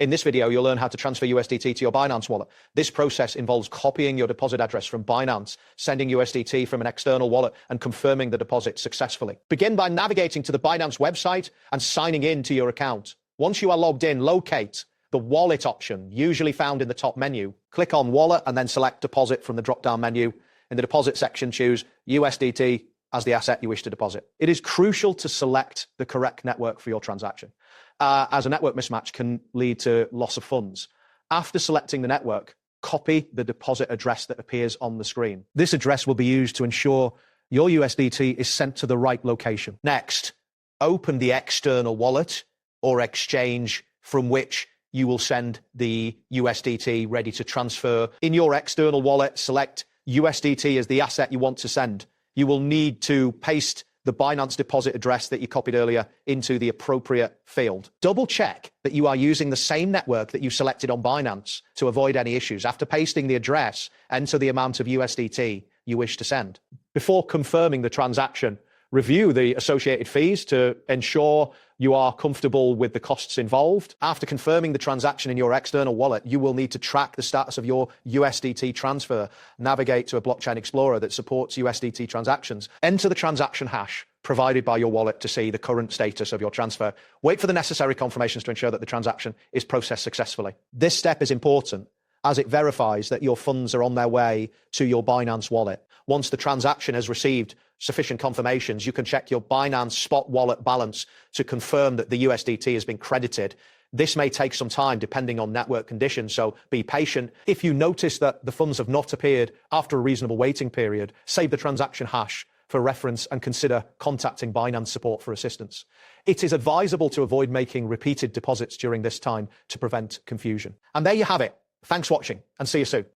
In this video, you'll learn how to transfer USDT to your Binance wallet. This process involves copying your deposit address from Binance, sending USDT from an external wallet, and confirming the deposit successfully. Begin by navigating to the Binance website and signing in to your account. Once you are logged in, locate the wallet option, usually found in the top menu. Click on Wallet and then select Deposit from the drop-down menu. In the deposit section, choose USDT as the asset you wish to deposit. It is crucial to select the correct network for your transaction, as a network mismatch can lead to loss of funds. After selecting the network, copy the deposit address that appears on the screen. This address will be used to ensure your USDT is sent to the right location. Next, open the external wallet or exchange from which you will send the USDT ready to transfer. In your external wallet, select USDT as the asset you want to send. You will need to paste the Binance deposit address that you copied earlier into the appropriate field. Double check that you are using the same network that you selected on Binance to avoid any issues. After pasting the address, enter the amount of USDT you wish to send. Before confirming the transaction, review the associated fees to ensure you are comfortable with the costs involved. After confirming the transaction in your external wallet, you will need to track the status of your USDT transfer. Navigate to a blockchain explorer that supports USDT transactions. Enter the transaction hash provided by your wallet to see the current status of your transfer. Wait for the necessary confirmations to ensure that the transaction is processed successfully. This step is important as it verifies that your funds are on their way to your Binance wallet. Once the transaction has received sufficient confirmations, you can check your Binance spot wallet balance to confirm that the USDT has been credited. This may take some time depending on network conditions, so be patient. If you notice that the funds have not appeared after a reasonable waiting period, save the transaction hash for reference and consider contacting Binance support for assistance. It is advisable to avoid making repeated deposits during this time to prevent confusion. And there you have it. Thanks for watching and see you soon.